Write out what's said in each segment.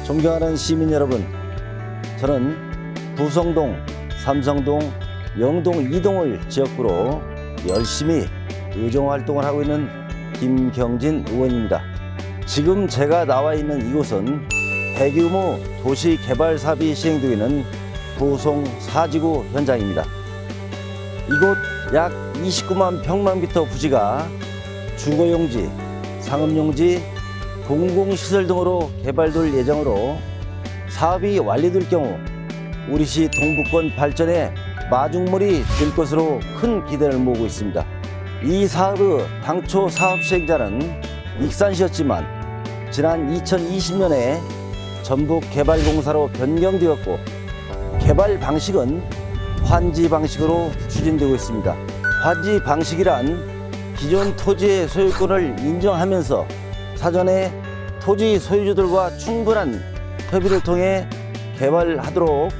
존경하는 시민 여러분, 저는 부성동, 삼성동, 영동 2동을 지역구로 열심히 의정활동을 하고 있는 김경진 의원입니다. 지금 제가 나와 있는 이곳은 대규모 도시개발 사업이 시행되고 있는 부송 4지구 현장입니다. 이곳 약 29만 평방미터 부지가 주거용지, 상업용지, 공공시설 등으로 개발될 예정으로 사업이 완료될 경우 우리시 동북권 발전에 마중물이 될 것으로 큰 기대를 모으고 있습니다. 이 사업의 당초 사업 시행자는 익산시였지만 지난 2020년에 전북개발공사로 변경되었고 개발 방식은 환지 방식으로 추진되고 있습니다. 환지 방식이란 기존 토지의 소유권을 인정하면서 사전에 토지 소유주들과 충분한 협의를 통해 개발하도록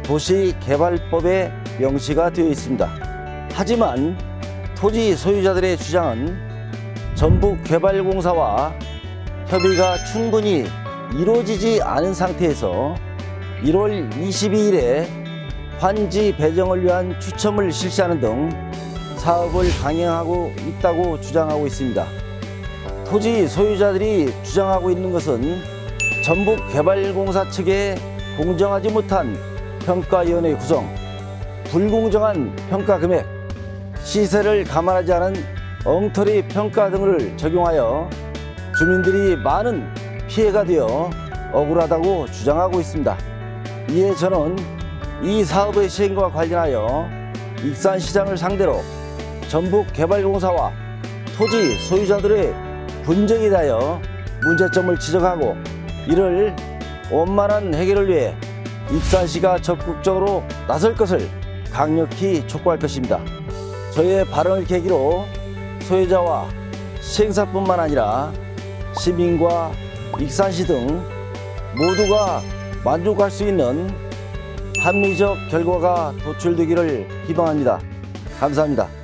도시개발법에 명시가 되어 있습니다. 하지만 토지 소유자들의 주장은 전북개발공사와 협의가 충분히 이루어지지 않은 상태에서 1월 22일에 환지 배정을 위한 추첨을 실시하는 등 사업을 강행하고 있다고 주장하고 있습니다. 토지 소유자들이 주장하고 있는 것은 전북개발공사 측의 공정하지 못한 평가위원회 구성, 불공정한 평가 금액, 시세를 감안하지 않은 엉터리 평가 등을 적용하여 주민들이 많은 피해가 되어 억울하다고 주장하고 있습니다. 이에 저는 이 사업의 시행과 관련하여 익산시장을 상대로 전북개발공사와 토지 소유자들의 분쟁에 대하여 문제점을 지적하고 이를 원만한 해결을 위해 익산시가 적극적으로 나설 것을 강력히 촉구할 것입니다. 저의 발언을 계기로 소유자와 시행사뿐만 아니라 시민과 익산시 등 모두가 만족할 수 있는 합리적 결과가 도출되기를 희망합니다. 감사합니다.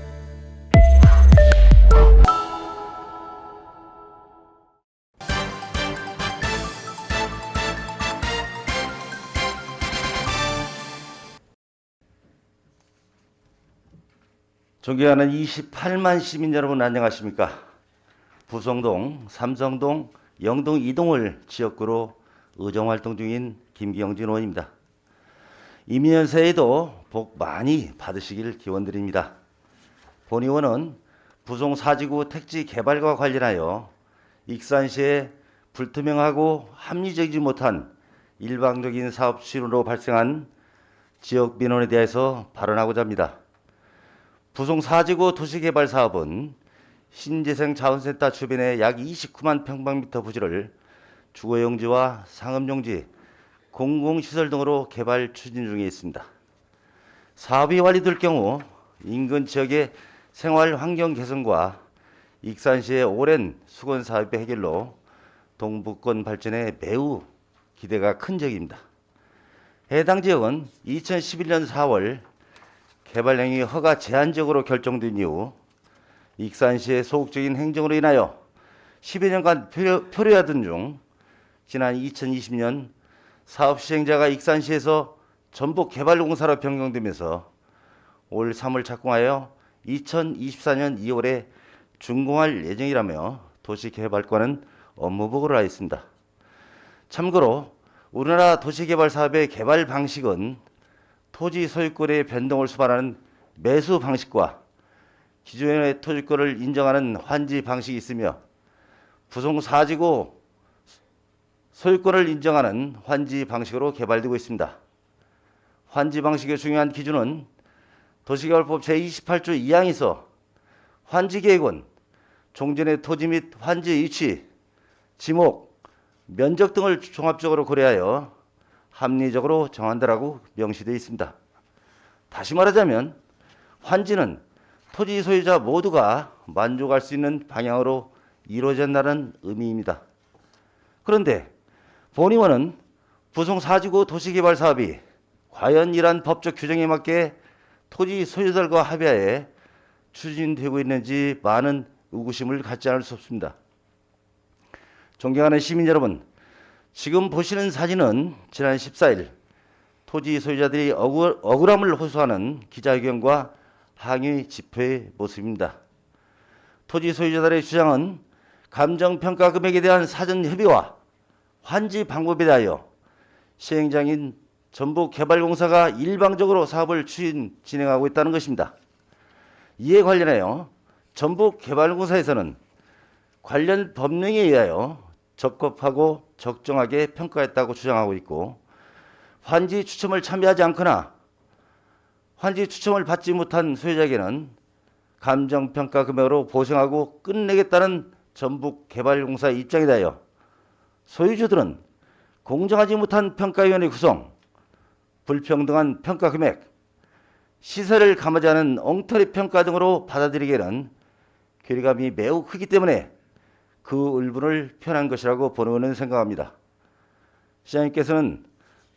존경하는 28만 시민 여러분 안녕하십니까? 부성동, 삼성동, 영동 2동을 지역구로 의정활동 중인 김경진 의원입니다. 이민년 새해에도 복 많이 받으시길 기원드립니다. 본 의원은 부송 4지구 택지 개발과 관련하여 익산시에 불투명하고 합리적이지 못한 일방적인 사업 추진으로 발생한 지역 민원에 대해서 발언하고자 합니다. 부송 4지구 도시개발 사업은 신재생 자원센터 주변의 약 29만 평방미터 부지를 주거용지와 상업용지, 공공시설 등으로 개발 추진 중에 있습니다. 사업이 완료될 경우 인근 지역의 생활 환경 개선과 익산시의 오랜 수건 사업의 해결로 동북권 발전에 매우 기대가 큰 지역입니다. 해당 지역은 2011년 4월 개발행위 허가 제한적으로 결정된 이후 익산시의 소극적인 행정으로 인하여 10여 년간 표류하던 중 지난 2020년 사업 시행자가 익산시에서 전북개발공사로 변경되면서 올 3월 착공하여 2024년 2월에 준공할 예정이라며 도시개발과는 업무보고를 하였습니다. 참고로 우리나라 도시개발 사업의 개발 방식은 토지 소유권의 변동을 수반하는 매수 방식과 기존의 토지권을 인정하는 환지 방식이 있으며 부송 4지구 소유권을 인정하는 환지 방식으로 개발되고 있습니다. 환지 방식의 중요한 기준은 도시개발법 제28조 2항에서 환지 계획은 종전의 토지 및 환지의 위치, 지목, 면적 등을 종합적으로 고려하여 합리적으로 정한다라고 명시되어 있습니다. 다시 말하자면 환지는 토지 소유자 모두가 만족할 수 있는 방향으로 이루어진다는 의미입니다. 그런데 본 의원은 부송 4지구 도시개발 사업이 과연 이러한 법적 규정에 맞게 토지 소유자들과 합의하에 추진되고 있는지 많은 의구심을 갖지 않을 수 없습니다. 존경하는 시민 여러분, 지금 보시는 사진은 지난 14일 토지 소유자들이 억울함을 호소하는 기자회견과 항의 집회의 모습입니다. 토지 소유자들의 주장은 감정평가 금액에 대한 사전 협의와 환지 방법에 대하여 시행장인 전북개발공사가 일방적으로 사업을 진행하고 있다는 것입니다. 이에 관련하여 전북개발공사에서는 관련 법령에 의하여 적법하고 적정하게 평가했다고 주장하고 있고, 환지 추첨을 참여하지 않거나 환지 추첨을 받지 못한 소유자에게는 감정평가 금액으로 보상하고 끝내겠다는 전북개발공사의 입장에 대하여 소유주들은 공정하지 못한 평가위원회 구성, 불평등한 평가 금액, 시세를 감하지 않은 엉터리 평가 등으로 받아들이기에는 괴리감이 매우 크기 때문에 그 울분을 표현한 것이라고 본의원은 생각합니다. 시장님께서는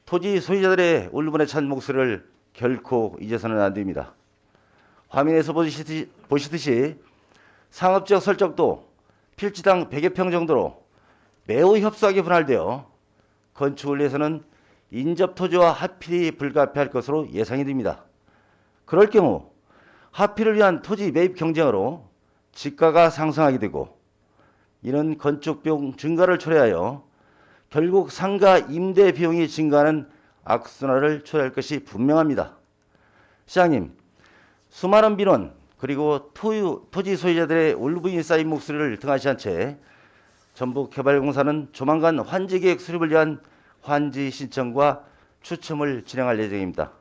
토지 소유자들의 울분에 찬 목소리를 결코 잊어서는 안 됩니다. 화면에서 보시듯이 상업지역 설정도 필지당 100여 평 정도로 매우 협소하게 분할되어 건축을 위해서는 인접 토지와 하필이 불가피할 것으로 예상이 됩니다. 그럴 경우 하필을 위한 토지 매입 경쟁으로 지가가 상승하게 되고, 이는 건축 비용 증가를 초래하여 결국 상가 임대 비용이 증가하는 악순환을 초래할 것이 분명합니다. 시장님, 수많은 민원 그리고 토지 소유자들의 울분이 쌓인 목소리를 등한시한 채 전북개발공사는 조만간 환지계획 수립을 위한 환지 신청과 추첨을 진행할 예정입니다.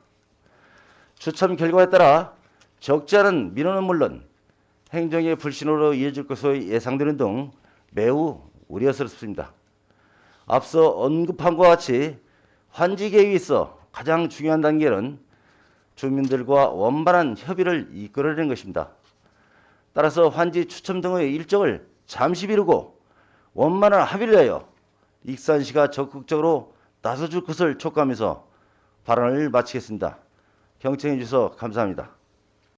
추첨 결과에 따라 적지 않은 민원은 물론 행정의 불신으로 이어질 것으로 예상되는 등 매우 우려스럽습니다. 앞서 언급한 것과 같이 환지 계획에 있어 가장 중요한 단계는 주민들과 원만한 협의를 이끌어내는 것입니다. 따라서 환지 추첨 등의 일정을 잠시 미루고 원만한 합의를 하여 익산시가 적극적으로 나서줄 것을 촉구하면서 발언을 마치겠습니다. 경청해 주셔서 감사합니다.